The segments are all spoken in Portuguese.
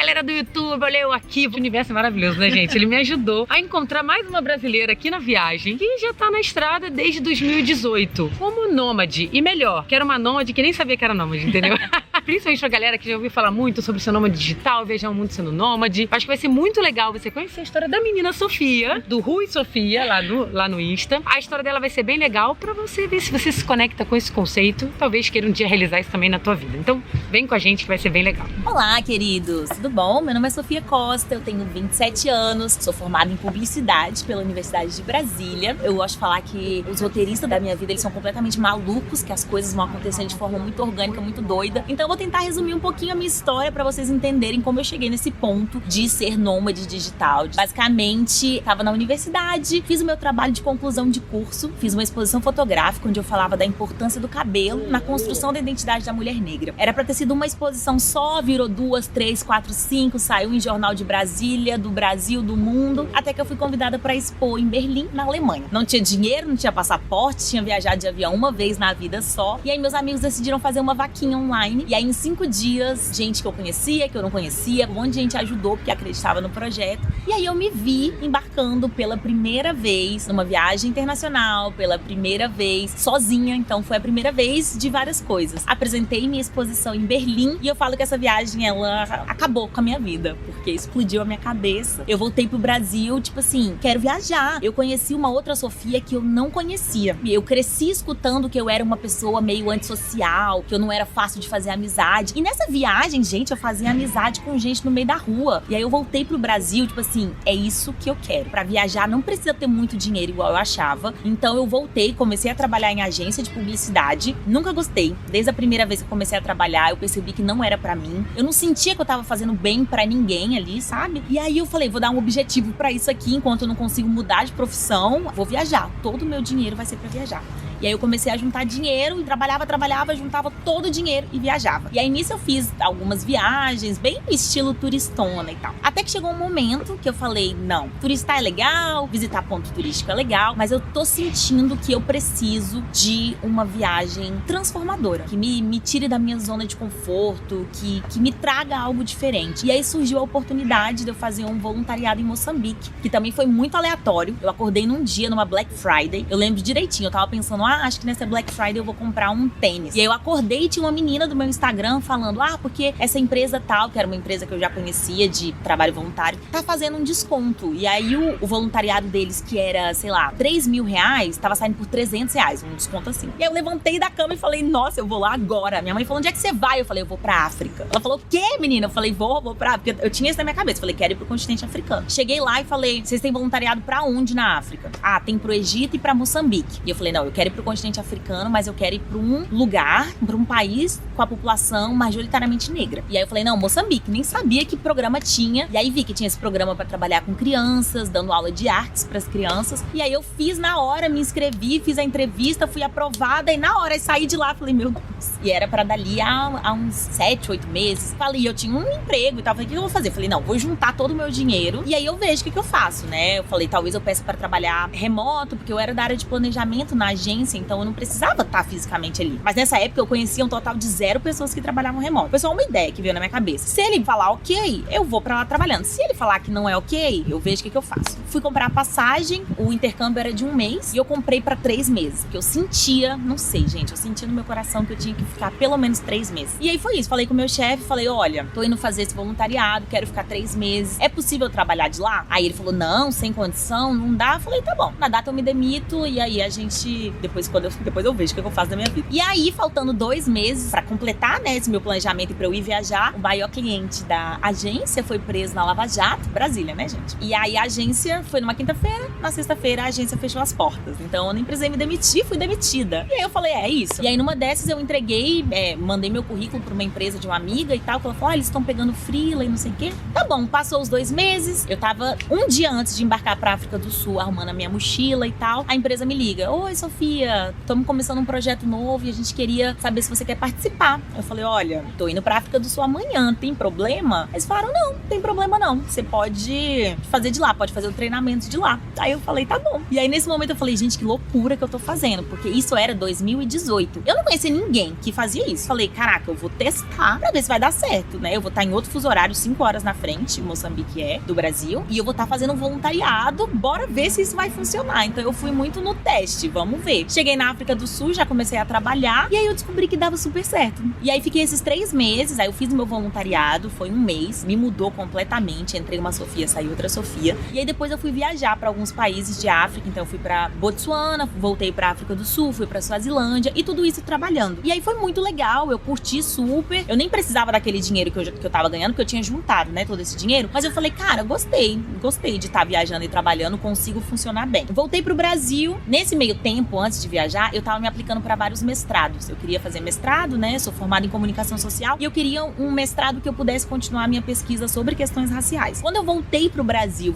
galera do YouTube, olha eu aqui. O universo é maravilhoso, né, gente? Ele me ajudou a encontrar mais uma brasileira aqui na viagem que já tá na estrada desde 2018 como nômade. E melhor, que era uma nômade que nem sabia que era nômade, entendeu? Principalmente pra galera que já ouviu falar muito sobre ser nômade digital, viajar o mundo sendo nômade. Acho que vai ser muito legal você conhecer a história da menina Sofia, do Rui Sofia, lá no Insta. A história dela vai ser bem legal pra você ver se você se conecta com esse conceito. Talvez queira um dia realizar isso também na tua vida. Então, vem com a gente que vai ser bem legal. Olá, queridos! Tudo bom? Meu nome é Sofia Costa, eu tenho 27 anos, sou formada em publicidade pela Universidade de Brasília. Eu gosto de falar que os roteiristas da minha vida, eles são completamente malucos, que as coisas vão acontecendo de forma muito orgânica, muito doida. Então eu vou tentar resumir um pouquinho a minha história pra vocês entenderem como eu cheguei nesse ponto de ser nômade digital. Basicamente, estava na universidade, fiz o meu trabalho de conclusão de curso, fiz uma exposição fotográfica onde eu falava da importância do cabelo na construção da identidade da mulher negra. Era pra ter sido uma exposição só, virou 2, 3, 4, 5, saiu em jornal de Brasília, do Brasil, do mundo, até que eu fui convidada pra expor em Berlim, na Alemanha. Não tinha dinheiro, não tinha passaporte, tinha viajado de avião uma vez na vida só, e aí meus amigos decidiram fazer uma vaquinha online, e aí em 5 dias, gente que eu conhecia, que eu não conhecia, um monte de gente ajudou porque acreditava no projeto, e aí eu me vi embarcando pela primeira vez numa viagem internacional, pela primeira vez sozinha, então foi a primeira vez de várias coisas. Apresentei minha exposição em Berlim, e eu falo que essa viagem, ela acabou com a minha vida, porque explodiu a minha cabeça. Eu voltei pro Brasil, tipo assim, quero viajar. Eu conheci uma outra Sofia que eu não conhecia. Eu cresci escutando que eu era uma pessoa meio antissocial, que eu não era fácil de fazer amizade. E nessa viagem, gente, eu fazia amizade com gente no meio da rua. E aí eu voltei pro Brasil, tipo assim, é isso que eu quero. Pra viajar não precisa ter muito dinheiro igual eu achava. Então eu voltei, comecei a trabalhar em agência de publicidade. Nunca gostei. Desde a primeira vez que eu comecei a trabalhar, eu percebi que não era pra mim. Eu não sentia que eu tava fazendo bem pra ninguém ali, sabe? E aí eu falei, vou dar um objetivo pra isso aqui, enquanto eu não consigo mudar de profissão, vou viajar. Todo o meu dinheiro vai ser pra viajar. E aí eu comecei a juntar dinheiro e trabalhava, juntava todo o dinheiro e viajava. E aí nisso eu fiz algumas viagens, bem estilo turistona e tal. Até que chegou um momento que eu falei, não, turistar é legal, visitar ponto turístico é legal, mas eu tô sentindo que eu preciso de uma viagem transformadora, que me tire da minha zona de conforto, que me traga algo diferente. E aí surgiu a oportunidade de eu fazer um voluntariado em Moçambique, que também foi muito aleatório. Eu acordei num dia, numa Black Friday, eu lembro direitinho, eu tava pensando, acho que nessa Black Friday eu vou comprar um tênis. E aí eu acordei e tinha uma menina do meu Instagram falando, porque essa empresa tal, que era uma empresa que eu já conhecia de trabalho voluntário, tá fazendo um desconto. E aí o voluntariado deles, que era, sei lá, 3 mil reais, tava saindo por 300 reais, um desconto assim. E aí eu levantei da cama e falei, nossa, eu vou lá agora. Minha mãe falou, onde é que você vai? Eu falei, eu vou pra África. Ela falou, o quê, menina? Eu falei, vou pra África. Eu tinha isso na minha cabeça. Eu falei, quero ir pro continente africano. Cheguei lá e falei, vocês têm voluntariado pra onde na África? Tem pro Egito e pra Moçambique. E eu falei, não, eu quero ir pro continente africano, mas eu quero ir pra um lugar, pra um país com a população majoritariamente negra. E aí eu falei, não, Moçambique, nem sabia que programa tinha. E aí vi que tinha esse programa pra trabalhar com crianças, dando aula de artes pras crianças. E aí eu fiz na hora, me inscrevi, fiz a entrevista, fui aprovada e na hora eu saí de lá, falei, meu Deus. E era pra dali há uns 7, 8 meses. Falei, eu tinha um emprego e tal, falei, o que eu vou fazer? Falei, não, vou juntar todo o meu dinheiro e aí eu vejo o que eu faço, né? Eu falei, talvez eu peça pra trabalhar remoto, porque eu era da área de planejamento na agência, então eu não precisava estar fisicamente ali. Mas nessa época eu conhecia um total de 0 pessoas que trabalhavam remoto. Foi só uma ideia que veio na minha cabeça. Se ele falar ok, eu vou pra lá trabalhando. Se ele falar que não é ok, eu vejo o que eu faço. Fui comprar a passagem, o intercâmbio era de 1 mês e eu comprei pra 3 meses. Porque eu sentia, não sei, gente, eu sentia no meu coração que eu tinha que ficar pelo menos 3 meses. E aí foi isso. Falei com o meu chefe, falei, olha, tô indo fazer esse voluntariado, quero ficar 3 meses. É possível trabalhar de lá? Aí ele falou, não, sem condição, não dá. Eu falei, tá bom. Na data eu me demito e aí a gente, depois eu vejo o que eu faço da minha vida. E aí, faltando 2 meses pra completar, né, esse meu planejamento e pra eu ir viajar, o maior cliente da agência foi preso na Lava Jato, Brasília, né, gente? E aí a agência foi numa quinta-feira, na sexta-feira a agência fechou as portas. Então eu nem precisei me demitir, fui demitida. E aí eu falei, é isso. E aí numa dessas eu entreguei, mandei meu currículo pra uma empresa de uma amiga e tal, que ela falou, eles estão pegando freela e não sei o quê. Tá bom, passou os 2 meses, eu tava um dia antes de embarcar pra África do Sul, arrumando a minha mochila e tal, a empresa me liga, oi Sofia, olha, estamos começando um projeto novo e a gente queria saber se você quer participar. Eu falei, olha, tô indo pra África do Sul amanhã, tem problema? Eles falaram, não tem problema não, você pode fazer de lá, pode fazer o treinamento de lá. Aí eu falei, tá bom. E aí nesse momento eu falei, gente, que loucura que eu tô fazendo, porque isso era 2018. Eu não conhecia ninguém que fazia isso. Falei, caraca, eu vou testar pra ver se vai dar certo, né? Eu vou estar em outro fuso horário, 5 horas na frente, Moçambique do Brasil, e eu vou estar fazendo um voluntariado, bora ver se isso vai funcionar. Então eu fui muito no teste, vamos ver. Cheguei na África do Sul, já comecei a trabalhar, e aí eu descobri que dava super certo. E aí fiquei esses 3 meses, aí eu fiz meu voluntariado, foi 1 mês, me mudou completamente, entrei uma Sofia, saí outra Sofia, e aí depois eu fui viajar pra alguns países de África, então eu fui pra Botsuana, voltei pra África do Sul, fui pra Suazilândia, e tudo isso trabalhando. E aí foi muito legal, eu curti super, eu nem precisava daquele dinheiro que eu tava ganhando, porque eu tinha juntado, né, todo esse dinheiro, mas eu falei, cara, gostei de estar viajando e trabalhando, consigo funcionar bem. Voltei pro Brasil, nesse meio tempo, antes de viajar, eu tava me aplicando para vários mestrados. Eu queria fazer mestrado, né, sou formada em comunicação social, e eu queria um mestrado que eu pudesse continuar a minha pesquisa sobre questões raciais. Quando eu voltei pro Brasil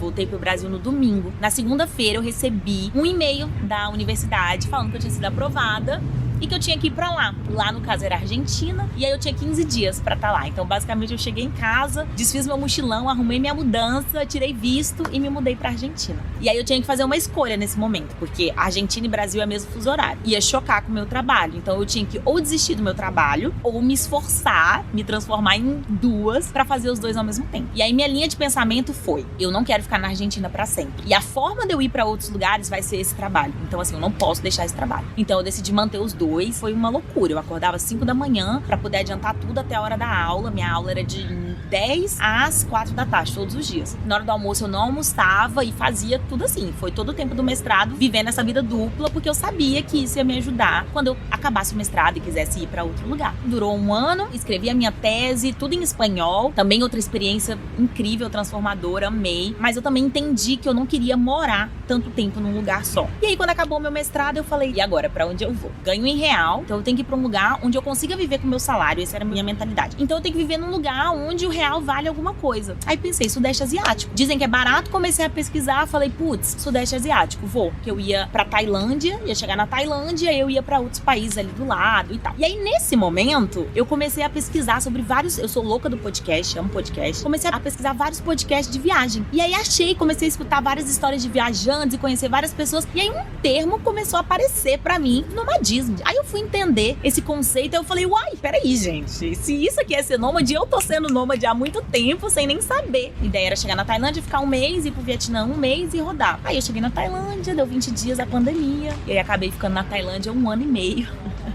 no domingo, na segunda-feira eu recebi um e-mail da universidade falando que eu tinha sido aprovada e que eu tinha que ir pra lá. Lá, no caso, era Argentina, e aí eu tinha 15 dias pra estar lá. Então, basicamente, eu cheguei em casa, desfiz meu mochilão, arrumei minha mudança, tirei visto e me mudei pra Argentina. E aí eu tinha que fazer uma escolha nesse momento, porque Argentina e Brasil é mesmo fuso horário. Ia chocar com o meu trabalho. Então, eu tinha que ou desistir do meu trabalho, ou me esforçar, me transformar em 2 pra fazer os 2 ao mesmo tempo. E aí, minha linha de pensamento foi, eu não quero ficar na Argentina pra sempre. E a forma de eu ir pra outros lugares vai ser esse trabalho. Então, assim, eu não posso deixar esse trabalho. Então, eu decidi manter os 2. Foi uma loucura. Eu acordava às 5 da manhã pra poder adiantar tudo até a hora da aula. Minha aula era de 10 às 4 da tarde, todos os dias. Na hora do almoço eu não almoçava e fazia tudo assim. Foi todo o tempo do mestrado vivendo essa vida dupla, porque eu sabia que isso ia me ajudar quando eu acabasse o mestrado e quisesse ir pra outro lugar. Durou 1 ano, escrevi a minha tese, tudo em espanhol. Também outra experiência incrível, transformadora, amei. Mas eu também entendi que eu não queria morar tanto tempo num lugar só. E aí, quando acabou o meu mestrado, eu falei, e agora, pra onde eu vou? Ganho em real, então eu tenho que ir pra um lugar onde eu consiga viver com o meu salário. Essa era a minha mentalidade. Então eu tenho que viver num lugar onde o real vale alguma coisa. Aí pensei, Sudeste Asiático. Dizem que é barato, comecei a pesquisar, falei, putz, Sudeste Asiático, vou. Que eu ia pra Tailândia, ia chegar na Tailândia, eu ia pra outros países ali do lado e tal. E aí, nesse momento, eu comecei a pesquisar sobre vários... Eu sou louca do podcast, amo podcast. Comecei a pesquisar vários podcasts de viagem. E aí comecei a escutar várias histórias de viajantes e conhecer várias pessoas. E aí um termo começou a aparecer pra mim, nomadismo. Aí eu fui entender esse conceito, eu falei, uai, peraí, gente, se isso aqui é ser nômade, eu tô sendo nômade há muito tempo, sem nem saber. A ideia era chegar na Tailândia, ficar 1 mês, ir pro Vietnã 1 mês e rodar. Aí eu cheguei na Tailândia, deu 20 dias a pandemia, e aí acabei ficando na Tailândia 1 ano e meio.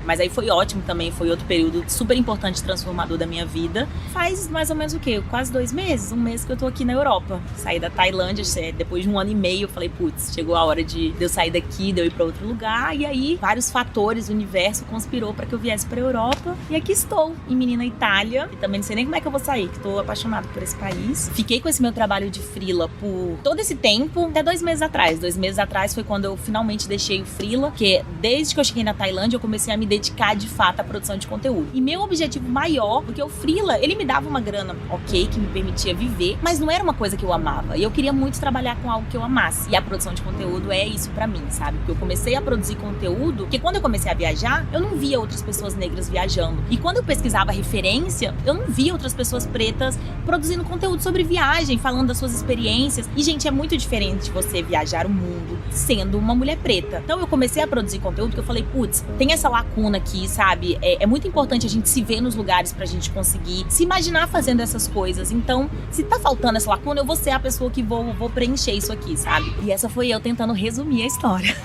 Mas aí foi ótimo também, foi outro período super importante, transformador da minha vida. Faz mais ou menos o quê? Quase 2 meses? 1 mês que eu tô aqui na Europa. Saí da Tailândia, depois de 1 ano e meio, eu falei, putz, chegou a hora de eu sair daqui, de eu ir pra outro lugar. E aí, vários fatores, o universo conspirou pra que eu viesse pra Europa. E aqui estou, em Menina Itália. E também não sei nem como é que eu vou sair, que tô apaixonada por esse país. Fiquei com esse meu trabalho de freela por todo esse tempo, até 2 meses atrás. 2 meses atrás foi quando eu finalmente deixei o freela, porque desde que eu cheguei na Tailândia, eu comecei a me dedicar de fato à produção de conteúdo. E meu objetivo maior, porque o freela, ele me dava uma grana ok, que me permitia viver, mas não era uma coisa que eu amava. E eu queria muito trabalhar com algo que eu amasse. E a produção de conteúdo é isso pra mim, sabe? Porque eu comecei a produzir conteúdo, porque quando eu comecei a viajar, eu não via outras pessoas negras viajando. E quando eu pesquisava referência, eu não via outras pessoas pretas produzindo conteúdo sobre viagem, falando das suas experiências. E, gente, é muito diferente você viajar o mundo sendo uma mulher preta. Então eu comecei a produzir conteúdo que eu falei, putz, tem essa lacuna aqui, sabe? É muito importante a gente se ver nos lugares pra gente conseguir se imaginar fazendo essas coisas. Então, se tá faltando essa lacuna, eu vou ser a pessoa que vou preencher isso aqui, sabe? E essa foi eu tentando resumir a história.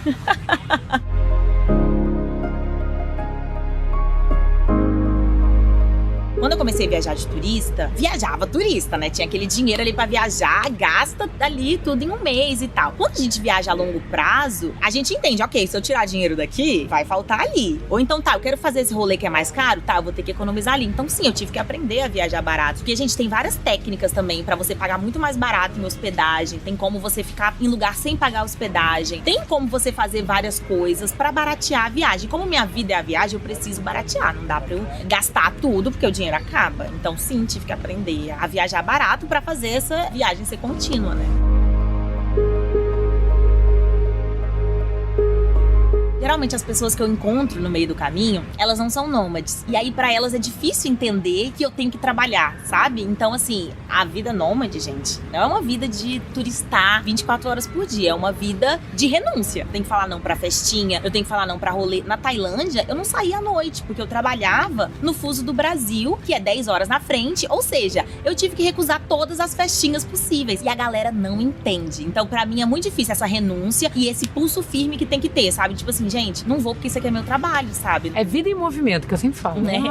Quando eu comecei a viajar de turista, viajava turista, né? Tinha aquele dinheiro ali pra viajar, gasta ali tudo em 1 mês e tal. Quando a gente viaja a longo prazo, a gente entende, ok, se eu tirar dinheiro daqui, vai faltar ali. Ou então, tá, eu quero fazer esse rolê que é mais caro, tá, eu vou ter que economizar ali. Então, sim, eu tive que aprender a viajar barato. Porque, gente, tem várias técnicas também pra você pagar muito mais barato em hospedagem. Tem como você ficar em lugar sem pagar hospedagem. Tem como você fazer várias coisas pra baratear a viagem. Como minha vida é a viagem, eu preciso baratear. Não dá pra eu gastar tudo, porque o dinheiro acaba. Então, sim, tive que aprender a viajar barato pra fazer essa viagem ser contínua, né? Geralmente as pessoas que eu encontro no meio do caminho, elas não são nômades. E aí pra elas é difícil entender que eu tenho que trabalhar, sabe? Então assim, a vida nômade, gente, não é uma vida de turistar 24 horas por dia, é uma vida de renúncia. Tem que falar não pra festinha, eu tenho que falar não pra rolê. Na Tailândia, eu não saía à noite, porque eu trabalhava no fuso do Brasil, que é 10 horas na frente, ou seja, eu tive que recusar todas as festinhas possíveis. E a galera não entende. Então, pra mim, é muito difícil essa renúncia e esse pulso firme que tem que ter, sabe? Tipo assim, gente, não vou porque isso aqui é meu trabalho, sabe? É vida em movimento, que eu sempre falo. Né?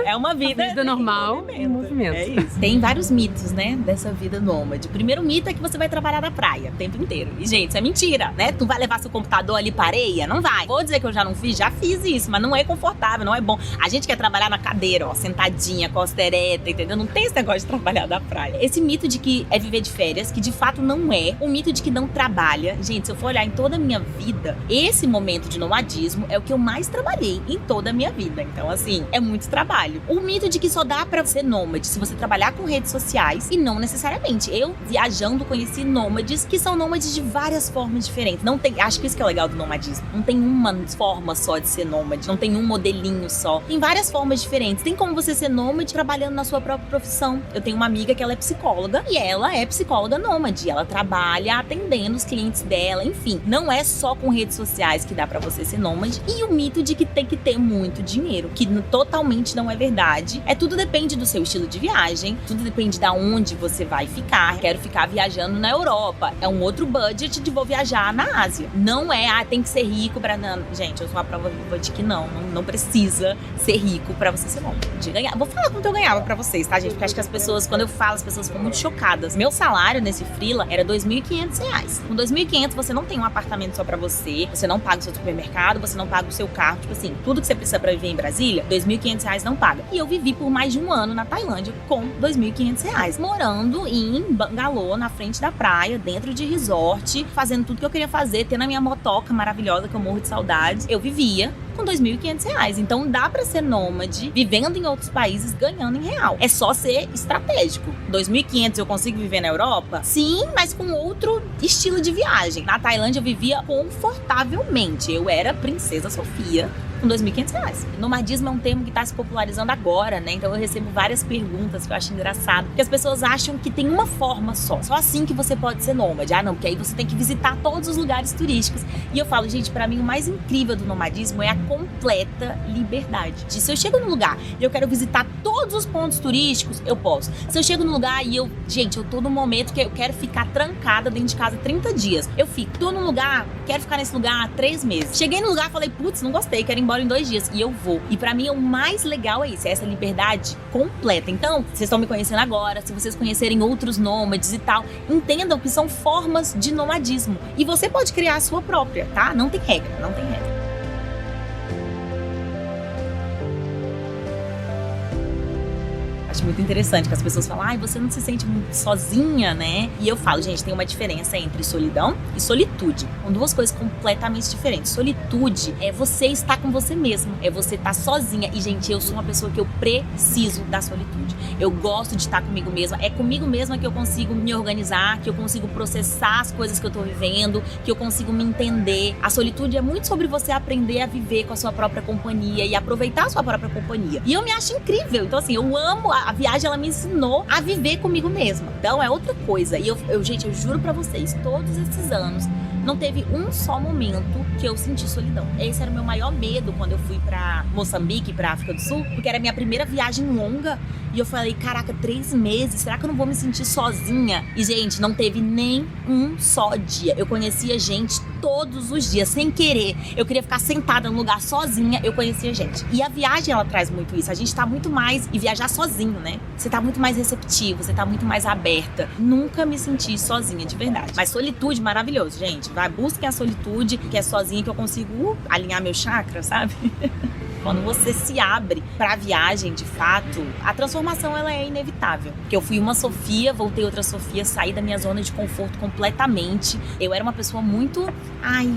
É uma vida normal em movimento. É isso. Tem vários mitos, né, dessa vida nômade. O primeiro mito é que você vai trabalhar na praia o tempo inteiro. E, gente, isso é mentira, né? Tu vai levar seu computador ali pra areia? Não vai. Vou dizer que eu já não fiz? Já fiz isso, mas não é confortável, não é bom. A gente quer trabalhar na cadeira, ó, sentadinha, costa ereta, entendeu? Não tem esse negócio de trabalhar na praia. Esse mito de que é viver de férias, que de fato não é. O mito de que não trabalha. Gente, se eu for olhar em toda a minha vida, esse momento de nomadismo é o que eu mais trabalhei em toda a minha vida. Então, assim, é muito trabalho. O mito de que só dá pra ser nômade se você trabalhar com redes sociais, e não necessariamente. Eu, viajando, conheci nômades que são nômades de várias formas diferentes. Não tem, acho que isso que é legal do nomadismo. Não tem uma forma só de ser nômade, não tem um modelinho só. Tem várias formas diferentes. Tem como você ser nômade trabalhando na sua própria profissão. Eu tenho uma amiga que ela é psicóloga e ela é psicóloga nômade. Ela trabalha atendendo os clientes dela, enfim. Não é só com redes sociais que dá pra você ser nômade. E o mito de que tem que ter muito dinheiro, que totalmente não é verdade. Tudo depende do seu estilo de viagem, tudo depende da onde você vai ficar. Quero ficar viajando na Europa. É um outro budget de vou viajar na Ásia. Não é, tem que ser rico pra... Não. Gente, eu sou a prova viva de que não precisa ser rico pra você ser nômade. Ganhar. Vou falar quanto eu ganhava pra vocês, tá, gente? Porque acho que as pessoas, quando eu falo, as pessoas ficam muito chocadas. Meu salário nesse freela era R$2.500. Com R$2.500 você não tem um apartamento só pra você não paga o seu supermercado, você não paga o seu carro, tipo assim, tudo que você precisa pra viver em Brasília, R$2.500 não paga. E eu vivi por mais de um ano na Tailândia com R$2.500, morando em bangalô, na frente da praia, dentro de resort, fazendo tudo que eu queria fazer, tendo a minha motoca maravilhosa, que eu morro de saudades. Eu vivia com R$2.500. Então dá pra ser nômade, vivendo em outros países, ganhando em real. É só ser estratégico. R$2.500 eu consigo viver na Europa? Sim, mas com outro estilo de viagem. Na Tailândia eu vivia confortavelmente. Eu era Princesa Sofia com R$2.500. Nomadismo é um termo que tá se popularizando agora, né? Então eu recebo várias perguntas que eu acho engraçado. Porque as pessoas acham que tem uma forma só. Só assim que você pode ser nômade. Ah, não, porque aí você tem que visitar todos os lugares turísticos. E eu falo, gente, pra mim o mais incrível do nomadismo é a completa liberdade. Se eu chego num lugar e eu quero visitar todos os pontos turísticos, eu posso. Se eu chego num lugar e eu tô num momento que eu quero ficar trancada dentro de casa 30 dias, eu fico. Tô num lugar, quero ficar nesse lugar 3 meses. Cheguei no lugar, falei, putz, não gostei, quero ir embora em 2 dias. E eu vou. E pra mim o mais legal é isso, é essa liberdade completa. Então, vocês estão me conhecendo agora, se vocês conhecerem outros nômades e tal, entendam que são formas de nomadismo. E você pode criar a sua própria, tá? Não tem regra, não tem regra. Acho muito interessante que as pessoas falam, ai, você não se sente muito sozinha, né? E eu falo, gente, tem uma diferença entre solidão e solitude. São duas coisas completamente diferentes. Solitude é você estar com você mesma, é você estar sozinha. E, gente, eu sou uma pessoa que eu preciso da solitude. Eu gosto de estar comigo mesma. É comigo mesma que eu consigo me organizar, que eu consigo processar as coisas que eu tô vivendo, que eu consigo me entender. A solitude é muito sobre você aprender a viver com a sua própria companhia e aproveitar a sua própria companhia. E eu me acho incrível. Então, assim, eu amo a viagem, ela me ensinou a viver comigo mesma. Então, é outra coisa. E gente, eu juro pra vocês, todos esses anos, não teve um só momento que eu senti solidão. Esse era o meu maior medo quando eu fui pra Moçambique, pra África do Sul, porque era a minha primeira viagem longa. E eu falei, caraca, 3 meses, será que eu não vou me sentir sozinha? E, gente, não teve nem um só dia. Eu conhecia gente todos os dias, sem querer. Eu queria ficar sentada num lugar sozinha, eu conhecia gente. E a viagem, ela traz muito isso. A gente tá muito mais... E viajar sozinho, né? Você tá muito mais receptivo, você tá muito mais aberta. Nunca me senti sozinha, de verdade. Mas solitude, maravilhoso, gente. Vai, busquem a solitude, que é sozinha que eu consigo alinhar meu chakra, sabe? Quando você se abre pra viagem, de fato, a transformação ela é inevitável. Porque eu fui uma Sofia, voltei outra Sofia, saí da minha zona de conforto completamente. Eu era uma pessoa muito,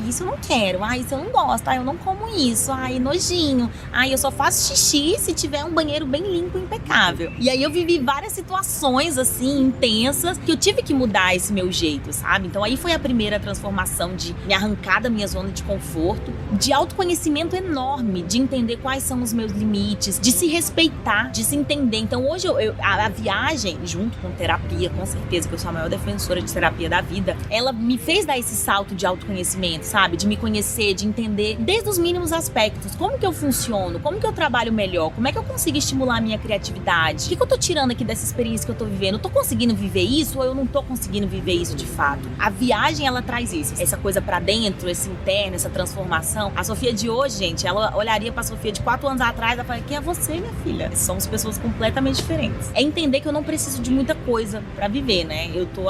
isso eu não quero, isso eu não gosto, eu não como isso, nojinho, eu só faço xixi se tiver um banheiro bem limpo e impecável. E aí eu vivi várias situações assim, intensas, que eu tive que mudar esse meu jeito, sabe? Então aí foi a primeira transformação de me arrancar da minha zona de conforto, de autoconhecimento enorme, de entender quais são os meus limites, de se respeitar, de se entender. Então hoje a viagem, junto com terapia, com certeza que eu sou a maior defensora de terapia da vida, ela me fez dar esse salto de autoconhecimento, sabe? De me conhecer, de entender desde os mínimos aspectos, como que eu funciono, como que eu trabalho melhor, como é que eu consigo estimular a minha criatividade, o que eu tô tirando aqui dessa experiência que eu tô vivendo, eu tô conseguindo viver isso ou eu não tô conseguindo viver isso de fato? A viagem, ela traz isso, essa coisa pra dentro, esse interno, essa transformação. A Sofia de hoje, gente, ela olharia pra Sofia de 4 anos atrás, ela falaria, quem é você, minha filha? Somos pessoas completamente diferentes. É entender que eu não preciso de muita coisa pra viver, né? Eu tô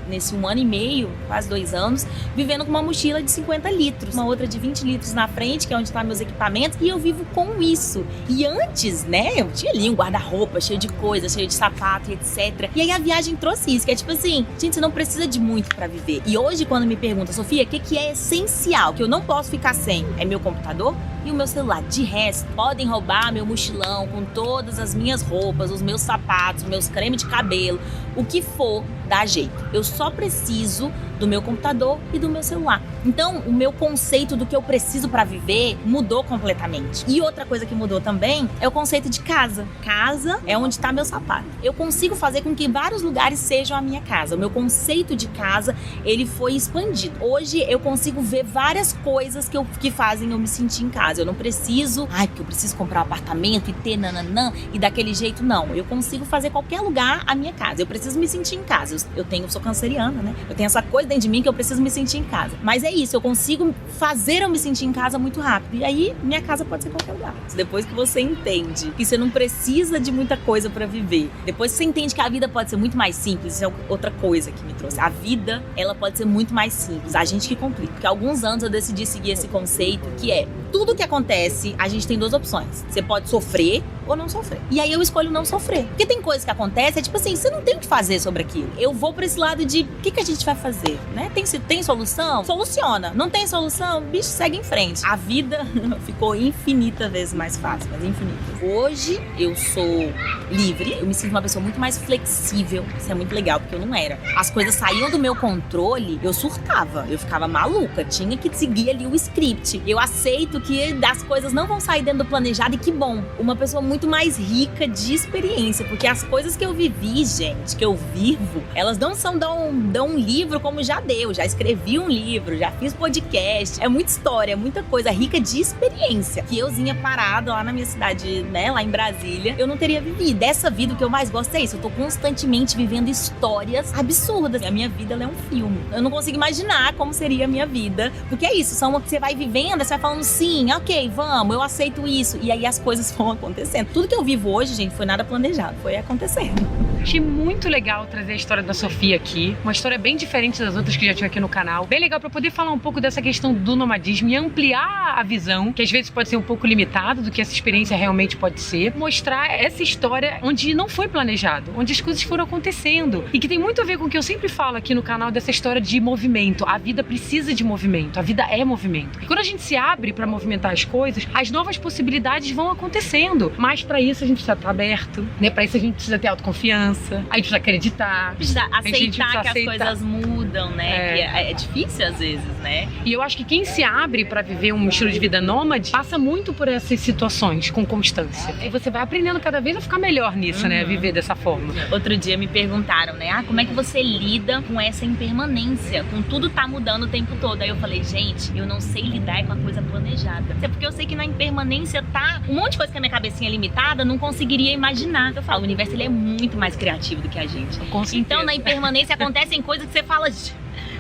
nesse 1 ano e meio, quase 2 anos, vivendo com uma mochila de 50 litros, uma outra de 20 litros na frente, que é onde tá meus equipamentos, e eu vivo com isso. E antes, né, eu tinha ali um guarda-roupa cheio de coisa, cheio de sapato e etc. E aí a viagem trouxe isso, que é tipo assim, gente, você não precisa de muito pra viver. E hoje, quando me pergunta, Sofia, o que é essencial, que eu não posso ficar sem? É meu computador e o meu celular. De resto, podem roubar meu mochilão com todas as minhas roupas, os meus sapatos, meus cremes de cabelo, o que for, dá jeito. Eu só preciso do meu computador e do meu celular. Então, o meu conceito do que eu preciso pra viver mudou completamente. E outra coisa que mudou também é o conceito de casa. Casa é onde tá meu sapato. Eu consigo fazer com que vários lugares sejam a minha casa. O meu conceito de casa, ele foi expandido. Hoje, eu consigo ver várias coisas que fazem eu me sentir em casa. Eu não preciso, porque eu preciso comprar um apartamento e ter nananã e daquele jeito, não. Eu consigo fazer qualquer lugar a minha casa. Eu preciso me sentir em casa. Eu sou canceriana, né? Eu tenho essa coisa dentro de mim que eu preciso me sentir em casa. Mas é isso, eu consigo fazer eu me sentir em casa muito rápido. E aí, minha casa pode ser qualquer lugar. Depois que você entende que você não precisa de muita coisa pra viver, depois que você entende que a vida pode ser muito mais simples, isso é outra coisa que me trouxe. A vida, ela pode ser muito mais simples. A gente que complica. Porque há alguns anos eu decidi seguir esse conceito que é, tudo que acontece, a gente tem 2 opções. Você pode sofrer ou não sofrer. E aí eu escolho não sofrer. Porque tem coisas que acontecem, é tipo assim, você não tem o que fazer sobre aquilo. Eu vou pra esse lado de, o que a gente vai fazer, né? Tem solução? Soluciona. Não tem solução? Bicho, segue em frente. A vida ficou infinitas vezes mais fácil, mas infinitas. Hoje eu sou livre, eu me sinto uma pessoa muito mais flexível. Isso é muito legal, porque eu não era. As coisas saíam do meu controle, eu surtava, eu ficava maluca, tinha que seguir ali o script. Eu aceito que as coisas não vão sair dentro do planejado e que bom. Uma pessoa muito mais rica de experiência, porque as coisas que eu vivi, gente, que eu vivo, elas não são dão um livro como já deu, já escrevi um livro, já fiz podcast, é muita história, é muita coisa rica de experiência, que euzinha parada lá na minha cidade, né, lá em Brasília, eu não teria vivido. Dessa vida, o que eu mais gosto é isso, eu tô constantemente vivendo histórias absurdas. A minha vida, ela é um filme. Eu não consigo imaginar como seria a minha vida, porque é isso, você vai vivendo, você vai falando sim, ok, vamos, eu aceito isso, e aí as coisas vão acontecendo. Tudo que eu vivo hoje, gente, foi nada planejado, foi acontecendo. Achei muito legal trazer a história da Sofia aqui, uma história bem diferente das outras que já tinha aqui no canal, bem legal para poder falar um pouco dessa questão do nomadismo e ampliar a visão, que às vezes pode ser um pouco limitada do que essa experiência realmente pode ser, mostrar essa história onde não foi planejado, onde as coisas foram acontecendo e que tem muito a ver com o que eu sempre falo aqui no canal dessa história de movimento. A vida precisa de movimento, a vida é movimento. E quando a gente se abre para movimentar as coisas, as novas possibilidades vão acontecendo, mas para isso a gente precisa estar aberto, né? Para isso a gente precisa ter autoconfiança, a gente precisa acreditar, precisa aceitar que as coisas mudam, né? É difícil às vezes, né? E eu acho que quem se abre para viver um estilo de vida nômade passa muito por essas situações com constância. E você vai aprendendo cada vez a ficar melhor nisso, né? Viver dessa forma. Outro dia me perguntaram, né? Como é que você lida com essa impermanência? Com tudo tá mudando o tempo todo. Aí eu falei, gente, eu não sei lidar com a coisa planejada. É porque eu sei que na impermanência tá um monte de coisa que a minha cabecinha é limitada, não conseguiria imaginar. Eu falo, o universo ele é muito mais criativo do que a gente. Com certeza. Então na impermanência acontecem coisas que você fala,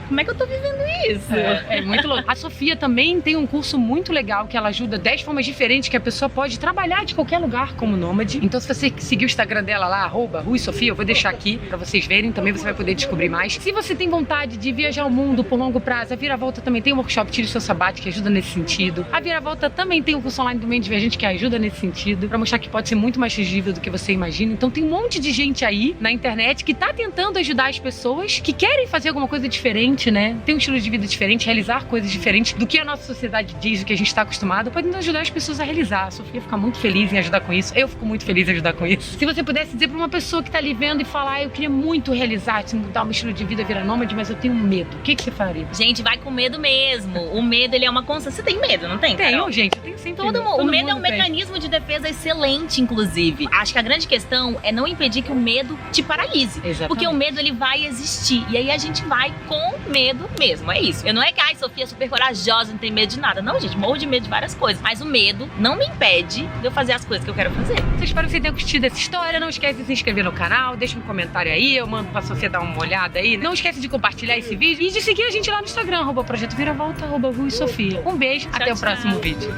como é que eu tô vivendo isso? É muito louco. A Sofia também tem um curso muito legal que ela ajuda 10 formas diferentes que a pessoa pode trabalhar de qualquer lugar como nômade. Então, se você seguir o Instagram dela lá, @RuiSofia, eu vou deixar aqui pra vocês verem. Também você vai poder descobrir mais. Se você tem vontade de viajar ao mundo por longo prazo, a Viravolta também tem um workshop Tire o Seu Sabático que ajuda nesse sentido. A Viravolta também tem um curso online do Mente Viajante que ajuda nesse sentido, pra mostrar que pode ser muito mais tangível do que você imagina. Então, tem um monte de gente aí na internet que tá tentando ajudar as pessoas que querem fazer alguma coisa diferente, né? Tem um estilo de vida diferente, realizar coisas diferentes do que a nossa sociedade diz, do que a gente tá acostumado, podendo ajudar as pessoas a realizar. A Sofia fica muito feliz em ajudar com isso. Eu fico muito feliz em ajudar com isso. Se você pudesse dizer pra uma pessoa que tá ali vendo e falar, eu queria muito realizar, mudar o meu estilo de vida, virar nômade, mas eu tenho medo, o que você faria? Gente, vai com medo mesmo. O medo, ele é uma constância. Você tem medo, não tem? Tenho, gente. Eu tenho sempre medo. O medo é um mecanismo de defesa excelente, inclusive. Acho que a grande questão é não impedir que o medo te paralise. Exatamente. Porque o medo, ele vai existir. E aí a gente vai com medo mesmo. É isso. Eu não é que, Sofia é super corajosa, não tem medo de nada. Não, gente, morro de medo de várias coisas. Mas o medo não me impede de eu fazer as coisas que eu quero fazer. Espero que você tenha curtido essa história. Não esquece de se inscrever no canal. Deixa um comentário aí. Eu mando pra Sofia dar uma olhada aí. Não esquece de compartilhar esse vídeo e de seguir a gente lá no Instagram, @Projeto Viravolta, @RuiSofia. Um beijo, até o próximo vídeo.